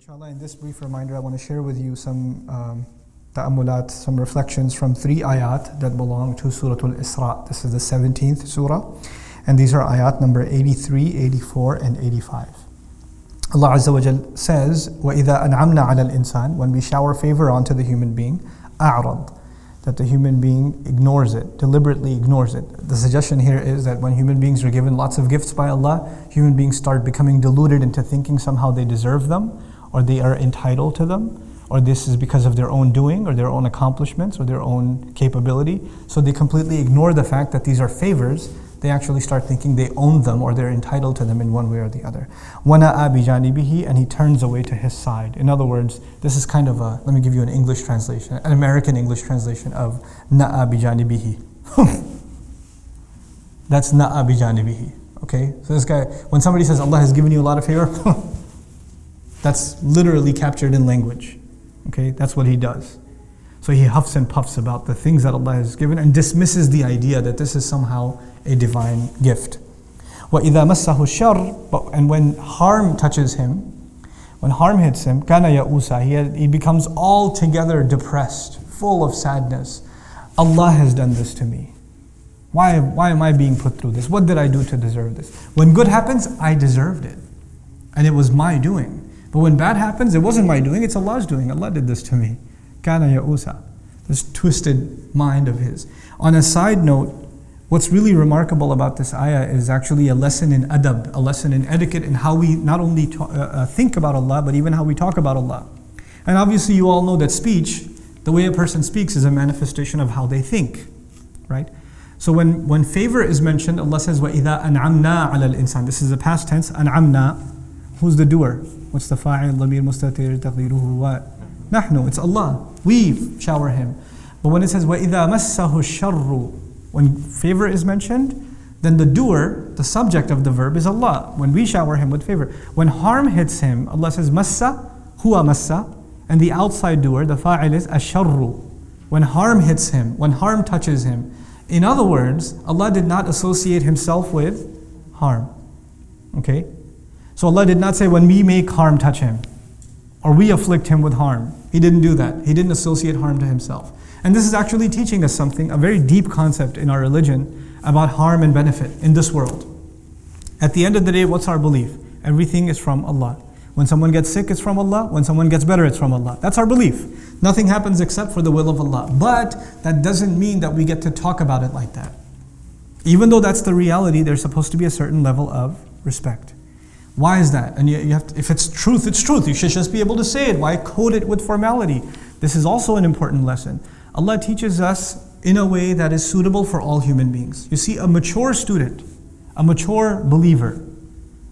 Inshallah, in this brief reminder, I want to share with you some ta'amulat, some reflections from 3 ayat that belong to Surah Al-Isra. This is the 17th surah, and these are ayat number 83, 84, and 85. Allah Azza wa Jal says, وَإِذَا أَنْعَمْنَا عَلَى الْإِنسَانِ When we shower favor onto the human being, أَعْرَض that the human being ignores it, deliberately ignores it. The suggestion here is that when human beings are given lots of gifts by Allah, human beings start becoming deluded into thinking somehow they deserve them, or they are entitled to them, or this is because of their own doing, or their own accomplishments, or their own capability. So they completely ignore the fact that these are favors. They actually start thinking they own them, or they're entitled to them in one way or the other. وَنَأَى بِجَانِبِهِ And he turns away to his side. In other words, this is kind of a, let me give you an English translation, an American English translation of نَأَى بِجَانِبِهِ. That's نَأَى بِجَانِبِهِ. Okay, so this guy, when somebody says Allah has given you a lot of favor, that's literally captured in language. Okay, that's what he does. So he huffs and puffs about the things that Allah has given and dismisses the idea that this is somehow a divine gift. وَإِذَا مَسَّهُ الشَّرُّ And when harm touches him, when harm hits him, كَانَ يَئُوسًا He becomes altogether depressed, full of sadness. Allah has done this to me. Why am I being put through this? What did I do to deserve this? When good happens, I deserved it. And it was my doing. But when bad happens, it wasn't my doing, it's Allah's doing. Allah did this to me. Kana ya'usa. This twisted mind of his. On a side note, what's really remarkable about this ayah is actually a lesson in adab, a lesson in etiquette, in how we not only think about Allah, but even how we talk about Allah. And obviously you all know that speech, the way a person speaks, is a manifestation of how they think. Right? So when favor is mentioned, Allah says, وَإِذَا أَنْعَمْنَا عَلَى الْإِنسَانِ This is the past tense, أَنْعَمْنَا. Who's the doer? What's the fa'il? ضمير مستتر تقديره what? نحن, it's Allah. We shower him. But when it says وَإِذَا مَسَّهُ الشَّرُّ When favor is mentioned, then the doer, the subject of the verb is Allah. When we shower him with favor. When harm hits him, Allah says massa, huwa massa, and the outside doer, the fa'il is ash-sharru. When harm hits him, when harm touches him. In other words, Allah did not associate himself with harm. Okay? So Allah did not say when we make harm touch him, or we afflict him with harm. He didn't do that. He didn't associate harm to himself. And this is actually teaching us something, a very deep concept in our religion about harm and benefit in this world. At the end of the day, what's our belief? Everything is from Allah. When someone gets sick, it's from Allah. When someone gets better, it's from Allah. That's our belief. Nothing happens except for the will of Allah. But that doesn't mean that we get to talk about it like that. Even though that's the reality, there's supposed to be a certain level of respect. Why is that? And you have to, if it's truth, it's truth. You should just be able to say it. Why code it with formality? This is also an important lesson. Allah teaches us in a way that is suitable for all human beings. You see, a mature student, a mature believer,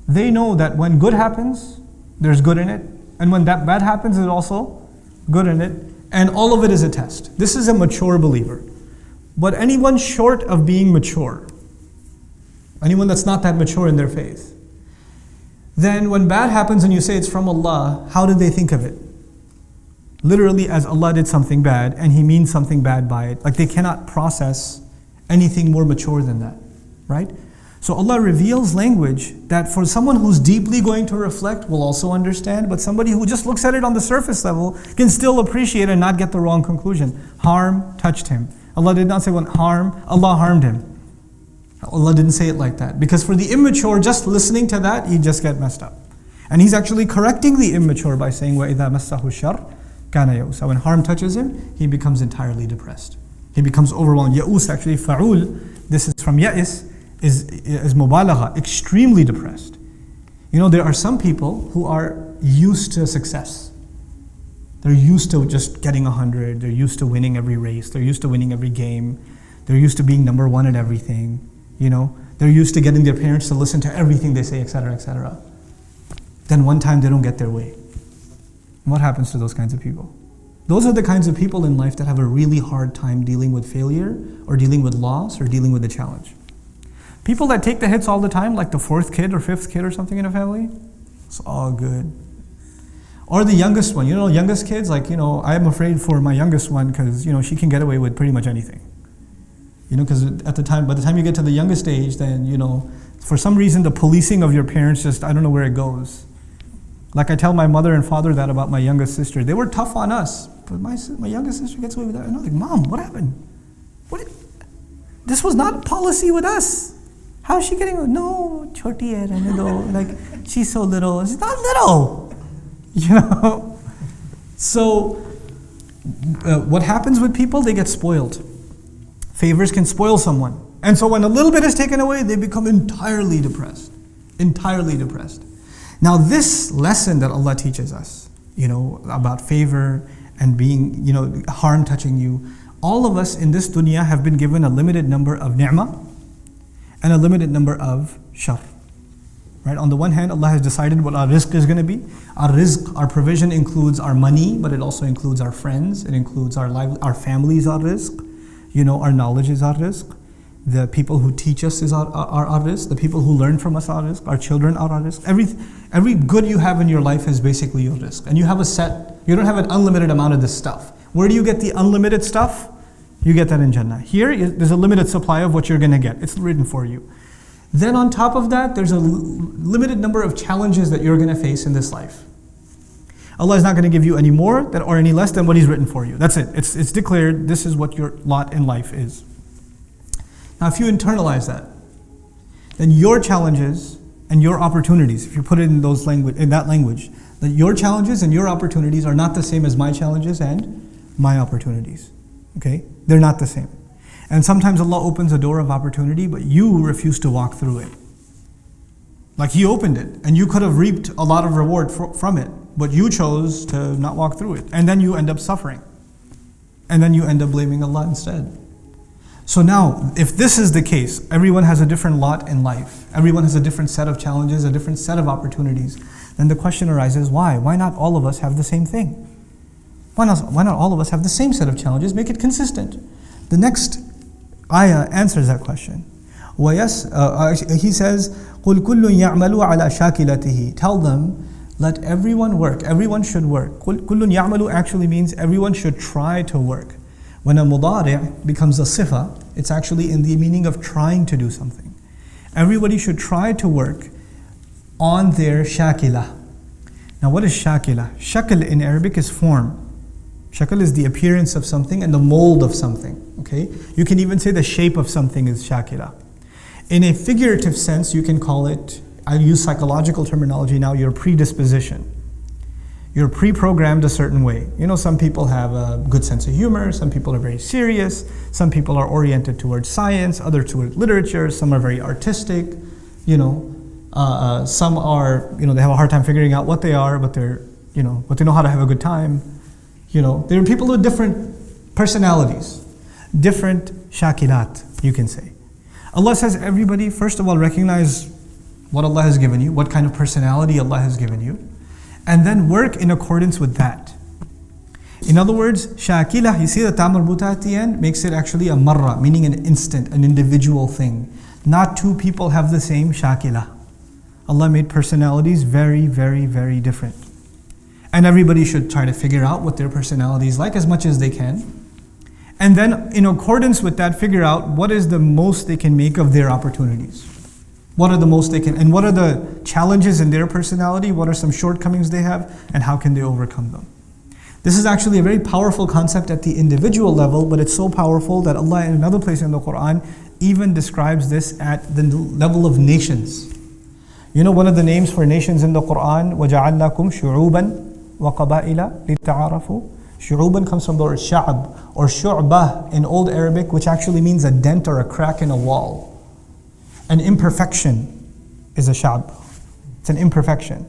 they know that when good happens, there's good in it. And when that bad happens, there's also good in it. And all of it is a test. This is a mature believer. But anyone short of being mature, anyone that's not that mature in their faith, then when bad happens and you say it's from Allah, how do they think of it? Literally as Allah did something bad and He means something bad by it. Like they cannot process anything more mature than that, right? So Allah reveals language that for someone who's deeply going to reflect will also understand, but somebody who just looks at it on the surface level can still appreciate and not get the wrong conclusion. Harm touched him. Allah did not say when Allah harmed him. Allah didn't say it like that. Because for the immature, just listening to that, he'd just get messed up. And He's actually correcting the immature by saying, وَإِذَا مَسَّهُ الشَّرُّ كَانَ يَئُوسًا When harm touches him, he becomes entirely depressed. He becomes overwhelmed. Ya'us, actually, fa'ul, this is from ya'is, is mubalagha, extremely depressed. You know, there are some people who are used to success. They're used to just getting 100. They're used to winning every race. They're used to winning every game. They're used to being number one at everything. You know, they're used to getting their parents to listen to everything they say, etc., etc. Then one time they don't get their way. What happens to those kinds of people? Those are the kinds of people in life that have a really hard time dealing with failure, or dealing with loss, or dealing with a challenge. People that take the hits all the time, like the 4th kid or 5th kid or something in a family, it's all good. Or the youngest one, you know, youngest kids, like, you know, I'm afraid for my youngest one because, you know, she can get away with pretty much anything. You know, because by the time you get to the youngest age, then, you know, for some reason the policing of your parents just, I don't know where it goes. Like I tell my mother and father that about my youngest sister. They were tough on us, but my youngest sister gets away with that. And I'm like, Mom, what happened? This was not policy with us. How is she getting away? No, choti hai, rehne do. Like, she's so little. She's not little. You know? So, what happens with people? They get spoiled. Favors can spoil someone. And so when a little bit is taken away, they become entirely depressed. Entirely depressed. Now this lesson that Allah teaches us, about favor and being, harm touching you, all of us in this dunya have been given a limited number of ni'mah and a limited number of shar. Right? On the one hand, Allah has decided what our rizq is going to be. Our rizq, our provision includes our money, but it also includes our friends. It includes our families, our rizq. Our knowledge is our rizq. The people who teach us is our rizq. The people who learn from us are our rizq. Our children are our rizq. Every good you have in your life is basically your rizq. And you don't have an unlimited amount of this stuff. Where do you get the unlimited stuff? You get that in Jannah. Here, there's a limited supply of what you're going to get. It's written for you. Then on top of that, there's a limited number of challenges that you're going to face in this life. Allah is not going to give you any more or any less than what He's written for you. That's it. It's declared, this is what your lot in life is. Now if you internalize that, then your challenges and your opportunities, if you put it in that language, that your challenges and your opportunities are not the same as my challenges and my opportunities. Okay? They're not the same. And sometimes Allah opens a door of opportunity, but you refuse to walk through it. Like He opened it, and you could have reaped a lot of reward from it, but you chose to not walk through it. And then you end up suffering. And then you end up blaming Allah instead. So now, if this is the case, everyone has a different lot in life. Everyone has a different set of challenges, a different set of opportunities. Then the question arises, why? Why not all of us have the same thing? Why not all of us have the same set of challenges? Make it consistent. The next ayah answers that question. He says, قُلْ كُلٌّ يَعْمَلُ عَلَى شَاكِلَتِهِ. Tell them, let everyone work. Everyone should work. كُلٌّ يَعْمَلُ actually means everyone should try to work. When a mudari' becomes a sifa, it's actually in the meaning of trying to do something. Everybody should try to work on their shakila. Now what is shakila? Shakl in Arabic is form. Shakl is the appearance of something and the mold of something. Okay? You can even say the shape of something is shakila. In a figurative sense, you can call it, I use psychological terminology now, your predisposition. You're pre-programmed a certain way. Some people have a good sense of humor, some people are very serious, some people are oriented towards science, others towards literature, some are very artistic, some are, they have a hard time figuring out what they are, but they know how to have a good time. There are people with different personalities, different shakilat, you can say. Allah says everybody, first of all, recognize what Allah has given you, what kind of personality Allah has given you, and then work in accordance with that. In other words, shakila, you see the ta marbuta at the end, makes it actually a marra, meaning an instant, an individual thing. Not two people have the same shakila. Allah made personalities very, very, very different. And everybody should try to figure out what their personality is like as much as they can. And then in accordance with that, figure out what is the most they can make of their opportunities. What are the most they can, and what are the challenges in their personality? What are some shortcomings they have, and how can they overcome them? This is actually a very powerful concept at the individual level, but it's so powerful that Allah in another place in the Quran even describes this at the level of nations. One of the names for nations in the Quran, وَجَعَلْنَاكُمْ شُعُوبًا وَقَبَائِلَ لِتَعَارَفُوا. Shu'uban comes from the word sha'ab or shu'bah in Old Arabic, which actually means a dent or a crack in a wall. An imperfection is a sha'b. It's an imperfection.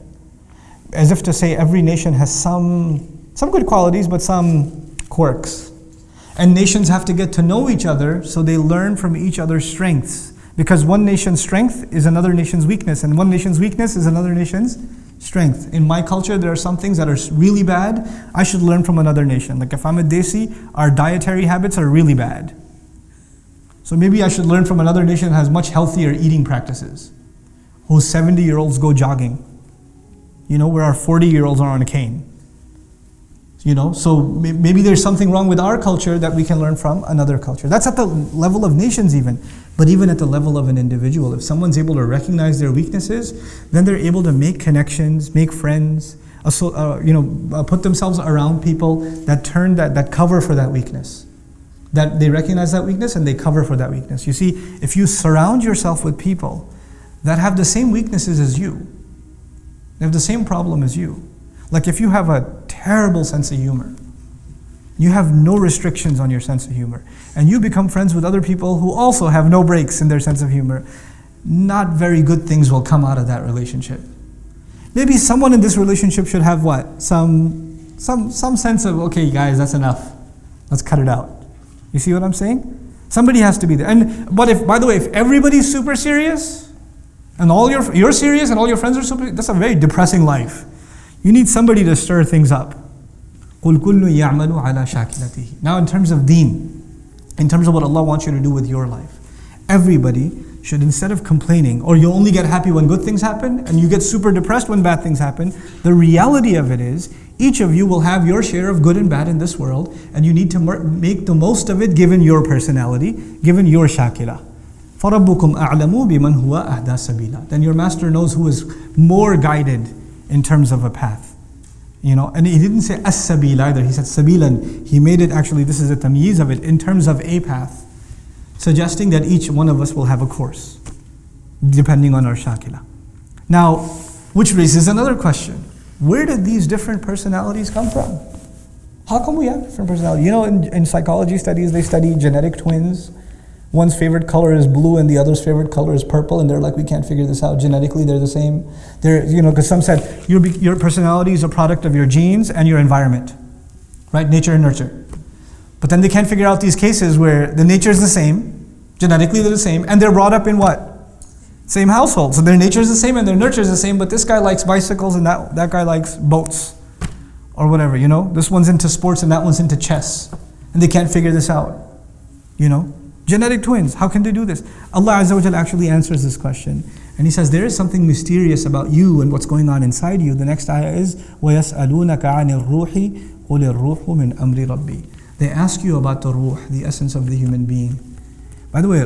As if to say every nation has some good qualities, but some quirks. And nations have to get to know each other so they learn from each other's strengths. Because one nation's strength is another nation's weakness, and one nation's weakness is another nation's strength. In my culture, there are some things that are really bad. I should learn from another nation. Like if I'm a Desi, our dietary habits are really bad. So maybe I should learn from another nation that has much healthier eating practices, whose 70-year-olds go jogging, where our 40-year-olds are on a cane. So maybe there's something wrong with our culture that we can learn from another culture. That's at the level of nations even. But even at the level of an individual, if someone's able to recognize their weaknesses, then they're able to make connections, make friends, put themselves around people that cover for that weakness. That they recognize that weakness and they cover for that weakness. You see, if you surround yourself with people that have the same weaknesses as you, they have the same problem as you. Like if you have a terrible sense of humor, you have no restrictions on your sense of humor, and you become friends with other people who also have no breaks in their sense of humor, not very good things will come out of that relationship. Maybe someone in this relationship should have what? Some sense of, okay guys, that's enough. Let's cut it out. You see what I'm saying? Somebody has to be there. But if everybody's super serious, and you're serious and all your friends are super, that's a very depressing life. You need somebody to stir things up. قُلْ كُلٌّ يَعْمَلُ عَلَى شَاكِلَتِهِ. Now in terms of deen, in terms of what Allah wants you to do with your life, everybody should, instead of complaining, or you only get happy when good things happen, and you get super depressed when bad things happen, the reality of it is, each of you will have your share of good and bad in this world, and you need to make the most of it given your personality, given your shakila. فَرَبُّكُمْ أَعْلَمُ بِمَنْ هُوَ أَهْدَى سَبِيلًا. Then your master knows who is more guided in terms of a path. And he didn't say as-sabil either, he said sabilan. He made it actually, this is a tamyiz of it, in terms of a path, suggesting that each one of us will have a course, depending on our shakila. Now, which raises another question. Where did these different personalities come from? How come we have different personalities? In psychology studies, they study genetic twins. One's favorite color is blue and the other's favorite color is purple, and they're like, we can't figure this out. Genetically, they're the same. Because some said your personality is a product of your genes and your environment, right? Nature and nurture. But then they can't figure out these cases where the nature is the same, genetically they're the same, and they're brought up in what? Same household. So their nature is the same and their nurture is the same, but this guy likes bicycles and that guy likes boats or whatever. This one's into sports and that one's into chess, and they can't figure this out. Genetic twins, how can they do this? Allah Azza wa Jalla actually answers this question. And He says, there is something mysterious about you and what's going on inside you. The next ayah is, وَيَسْأَلُونَكَ عَنِ الرُّوحِ قُلِ الرُّوحُ مِنْ أَمْرِ رَبِّي. They ask you about the ruh, the essence of the human being. By the way,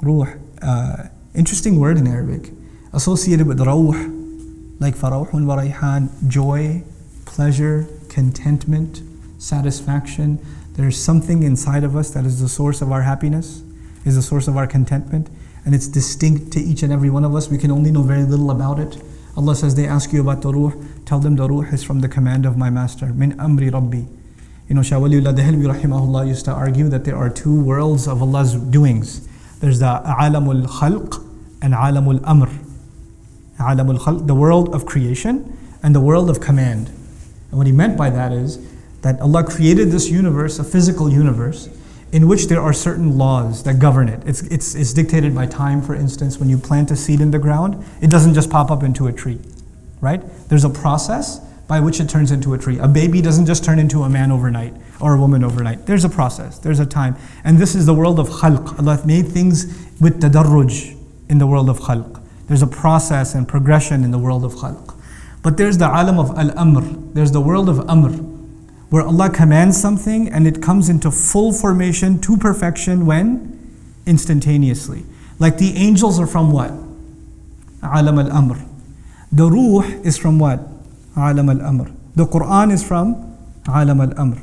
ruh, interesting word in Arabic, associated with rawh, like farawhun wa rayhan, joy, pleasure, contentment, satisfaction. There's something inside of us that is the source of our happiness, is the source of our contentment, and it's distinct to each and every one of us. We can only know very little about it. Allah says, they ask you about the ruh, tell them the ruh is from the command of my master, min amri rabbi. Shah Waliullah Dehelvi rahimahullah used to argue that there are two worlds of Allah's doings. There's the alamul khalq and alamul amr. Alamul khalq, the world of creation, and the world of command. And what he meant by that is that Allah created this universe, a physical universe, in which there are certain laws that govern it. It's dictated by time. For instance, when you plant a seed in the ground, it doesn't just pop up into a tree, right? There's a process by which it turns into a tree. A baby doesn't just turn into a man overnight or a woman overnight. There's a process, there's a time. And this is the world of khalq. Allah made things with tadarruj in the world of khalq. There's a process and progression in the world of khalq. But there's the alam of al-amr. There's the world of amr, where Allah commands something and it comes into full formation to perfection when? Instantaneously. Like the angels are from what? Alam al-amr. The ruh is from what? Alam al-amr. The Quran is from Alam al-amr.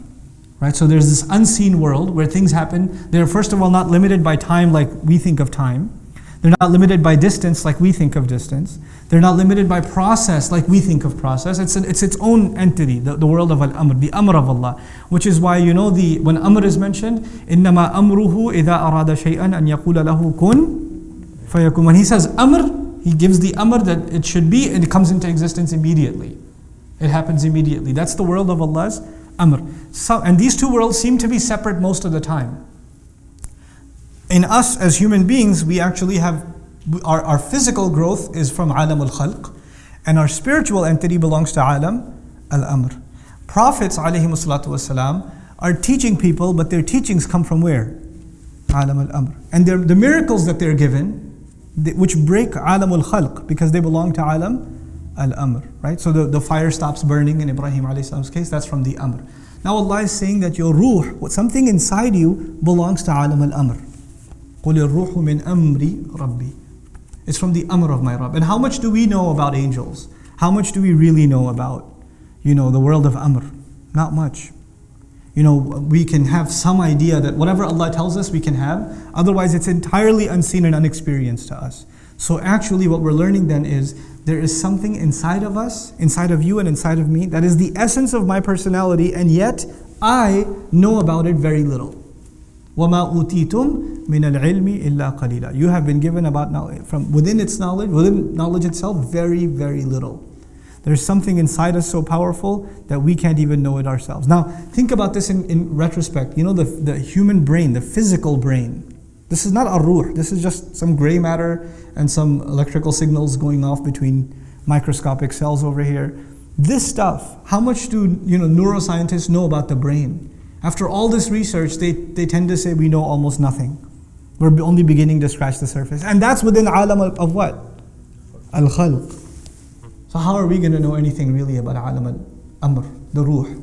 Right? So there's this unseen world where things happen. They're first of all not limited by time like we think of time. They're not limited by distance like we think of distance. They're not limited by process like we think of process. It's its own entity, the world of al-amr, the amr of Allah. Which is why when amr is mentioned, إِنَّمَا أَمْرُهُ إِذَا أَرَادَ شَيْئًا أَنْ يَقُولَ لَهُ كُنْ فَيَكُنْ. When He says amr, He gives the amr that it should be, and it comes into existence immediately. It happens immediately. That's the world of Allah's amr. And these two worlds seem to be separate most of the time. In us as human beings, we actually have our physical growth is from alam al-khalq, and our spiritual entity belongs to alam al-amr. Prophets alayhimus salatu wassalam are teaching people, but their teachings come from where? Alam al-amr. And the miracles that they're given, which break alam al-khalq, because they belong to alam al-amr, right? So the fire stops burning in Ibrahim alayhi salam's case, that's from the amr. Now Allah is saying that your ruh, something inside you, belongs to alam al-amr. قُلِ الرُّوحُ مِنْ أَمْرِ رَبِّي. It's from the amr of my Rabb. And how much do we know about angels? How much do we really know about, the world of amr? Not much. We can have some idea that whatever Allah tells us we can have. Otherwise it's entirely unseen and unexperienced to us. So actually what we're learning then is there is something inside of us, inside of you and inside of me, that is the essence of my personality, and yet I know about it very little. وَمَا أُوتِيتُم مِّنَ الْعِلْمِ إِلَّا قَلِيلًا. You have been given about knowledge, from within its knowledge, within knowledge itself, very, very little. There's something inside us so powerful that we can't even know it ourselves. Now, think about this in retrospect. The human brain, the physical brain. This is not a ruh. This is just some gray matter and some electrical signals going off between microscopic cells over here. This stuff, how much do neuroscientists know about the brain? After all this research, they tend to say we know almost nothing. We're only beginning to scratch the surface. And that's within alam of what? Al-khalq. So how are we going to know anything really about alam al-amr, the ruh?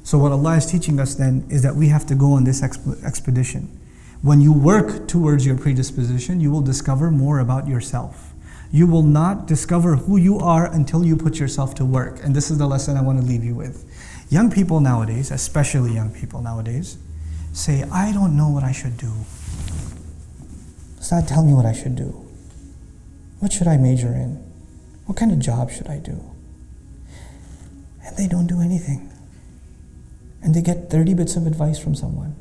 So what Allah is teaching us then is that we have to go on this expedition. When you work towards your predisposition, you will discover more about yourself. You will not discover who you are until you put yourself to work. And this is the lesson I want to leave you with. Young people nowadays, especially young people nowadays, say, I don't know what I should do. Ustad, tell me what I should do. What should I major in? What kind of job should I do? And they don't do anything. And they get 30 bits of advice from someone.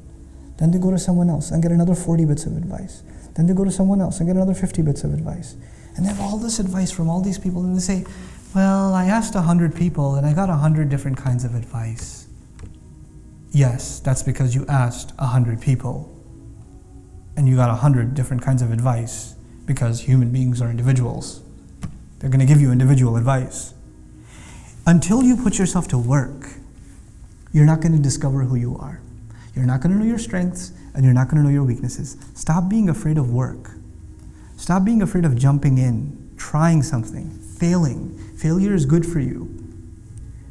Then they go to someone else and get another 40 bits of advice. Then they go to someone else and get another 50 bits of advice. And they have all this advice from all these people, and they say, well, I asked 100 people and I got 100 different kinds of advice. Yes, that's because you asked 100 people and you got 100 different kinds of advice, because human beings are individuals. They're going to give you individual advice. Until you put yourself to work, you're not going to discover who you are. You're not going to know your strengths, and you're not going to know your weaknesses. Stop being afraid of work. Stop being afraid of jumping in, trying something, failing. Failure is good for you.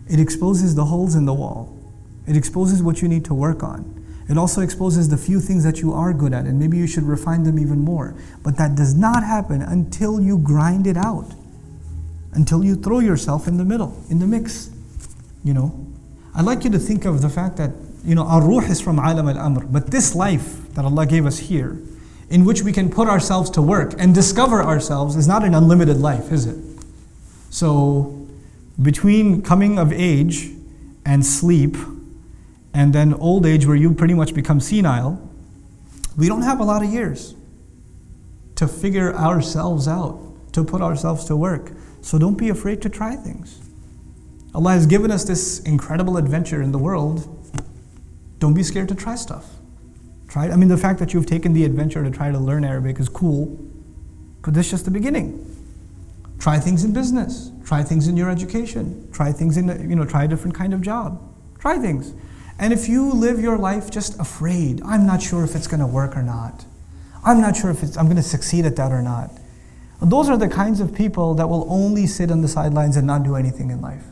It exposes the holes in the wall. It exposes what you need to work on. It also exposes the few things that you are good at, and maybe you should refine them even more. But that does not happen until you grind it out, until you throw yourself in the middle, in the mix. I'd like you to think of the fact that our ruh is from alam al-amr, but this life that Allah gave us here, in which we can put ourselves to work and discover ourselves, is not an unlimited life, is it? So between coming of age and sleep, and then old age where you pretty much become senile, we don't have a lot of years to figure ourselves out, to put ourselves to work. So don't be afraid to try things. Allah has given us this incredible adventure in the world. Don't be scared to try stuff. Try it. I mean, the fact that you've taken the adventure to try to learn Arabic is cool, but this is just the beginning. Try things in business. Try things in your education. Try things in, try a different kind of job. Try things. And if you live your life just afraid, I'm not sure if it's going to work or not. I'm not sure if I'm going to succeed at that or not. Those are the kinds of people that will only sit on the sidelines and not do anything in life.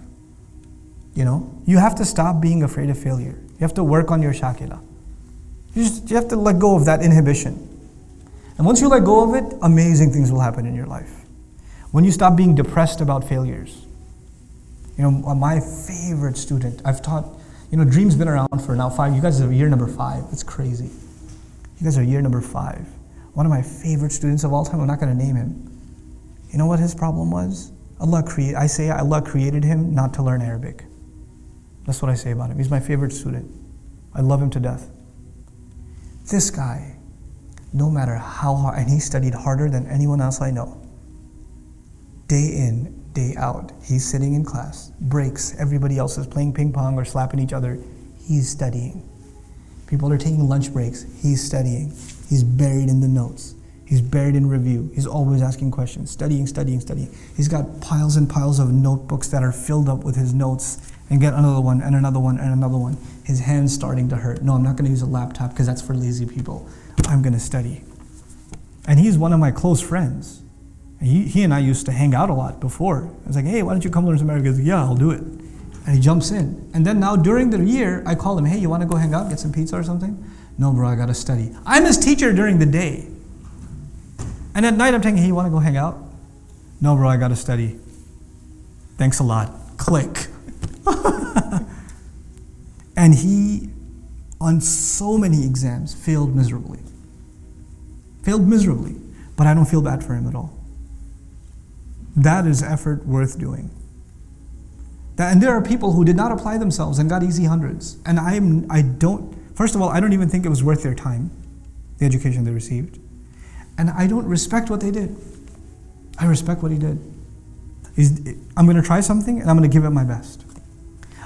You have to stop being afraid of failure. You have to work on your shakila. You have to let go of that inhibition. And once you let go of it, amazing things will happen in your life. When you stop being depressed about failures. My favorite student, I've taught, Dream's been around for now 5, you guys are year number 5, it's crazy. You guys are year number 5. One of my favorite students of all time, I'm not going to name him. You know what his problem was? Allah created him not to learn Arabic. That's what I say about him. He's my favorite student. I love him to death. This guy, no matter how hard, and he studied harder than anyone else I know. Day in, day out, he's sitting in class, breaks, everybody else is playing ping pong or slapping each other. He's studying. People are taking lunch breaks. He's studying. He's buried in the notes. He's buried in review. He's always asking questions, studying. He's got piles and piles of notebooks that are filled up with his notes, and get another one and another one and another one. His hand's starting to hurt. No, I'm not going to use a laptop because that's for lazy people. I'm going to study. And he's one of my close friends. He and I used to hang out a lot before. I was like, hey, why don't you come learn some Arabic? He goes, yeah, I'll do it. And he jumps in. And then now during the year, I call him, hey, you want to go hang out, get some pizza or something? No, bro, I got to study. I'm his teacher during the day. And at night I'm telling him, hey, you want to go hang out? No, bro, I got to study. Thanks a lot. Click. And he, on so many exams, failed miserably. Failed miserably. But I don't feel bad for him at all. That is effort worth doing. And there are people who did not apply themselves and got easy hundreds. And first of all, I don't even think it was worth their time, the education they received. And I don't respect what they did. I respect what he did. I'm going to try something and I'm going to give it my best.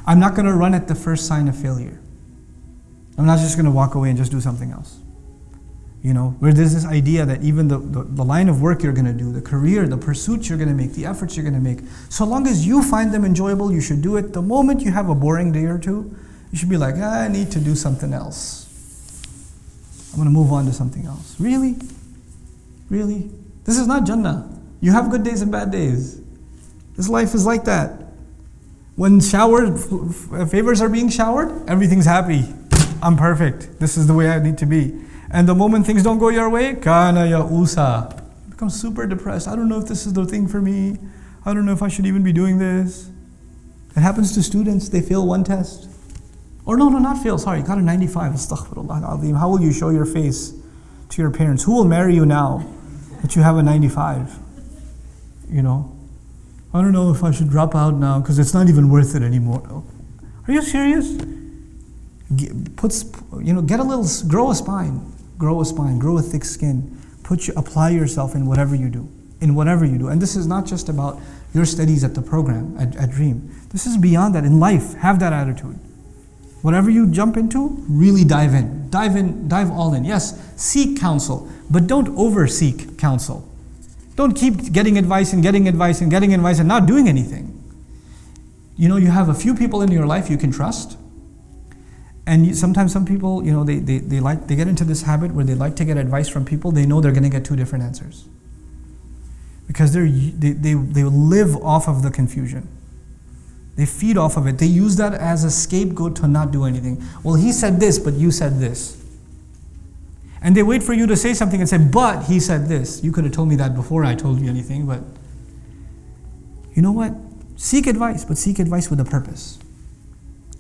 I'm not going to run at the first sign of failure. I'm not just going to walk away and just do something else. Where there's this idea that even the line of work you're going to do, the career, the pursuits you're going to make, the efforts you're going to make, so long as you find them enjoyable, you should do it. The moment you have a boring day or two, you should be like, I need to do something else. I'm going to move on to something else. Really? Really? This is not Jannah. You have good days and bad days. This life is like that. When favors are being showered, everything's happy. I'm perfect. This is the way I need to be. And the moment things don't go your way, kana ya'usa. You become super depressed. I don't know if this is the thing for me. I don't know if I should even be doing this. It happens to students. They fail one test. Or no, not fail. Sorry, got a 95. Astaghfirullah al-azim. How will you show your face to your parents? Who will marry you now that you have a 95? I don't know if I should drop out now because it's not even worth it anymore. Are you serious? Grow a spine. Grow a thick skin. Apply yourself in whatever you do. And this is not just about your studies at the program, at Dream. This is beyond that. In life, have that attitude. Whatever you jump into, really dive in. Dive all in. Yes, seek counsel, but don't over-seek counsel. Don't keep getting advice and not doing anything. You have a few people in your life you can trust. And sometimes some people, they get into this habit where they like to get advice from people. They know they're going to get two different answers. Because they live off of the confusion. They feed off of it. They use that as a scapegoat to not do anything. Well, he said this, but you said this. And they wait for you to say something and say, but he said this. You could have told me that before I told you anything, but you know what? Seek advice, but seek advice with a purpose.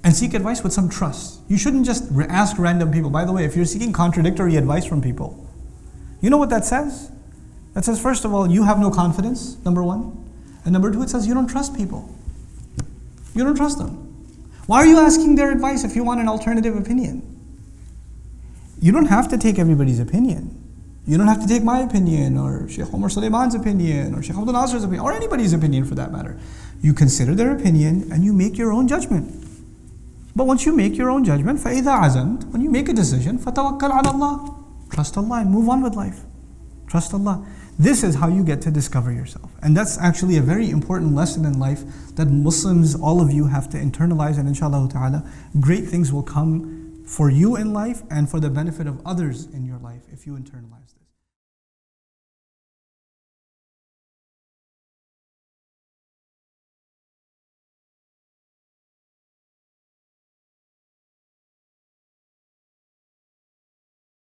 And seek advice with some trust. You shouldn't just ask random people. By the way, if you're seeking contradictory advice from people, you know what that says? That says, first of all, you have no confidence, number one. And number two, it says you don't trust people. You don't trust them. Why are you asking their advice if you want an alternative opinion? You don't have to take everybody's opinion. You don't have to take my opinion, or Sheikh Omar Sulaiman's opinion, or Sheikh Abdul Nasir's opinion, or anybody's opinion for that matter. You consider their opinion and you make your own judgment. But once you make your own judgment, فَإِذَا عَزَمْتَ, when you make a decision, فَتَوَكَّلْ عَلَى اللَّهِ, trust Allah and move on with life. Trust Allah. This is how you get to discover yourself. And that's actually a very important lesson in life that Muslims, all of you, have to internalize, and inshallah ta'ala, great things will come for you in life and for the benefit of others in your life if you internalize this.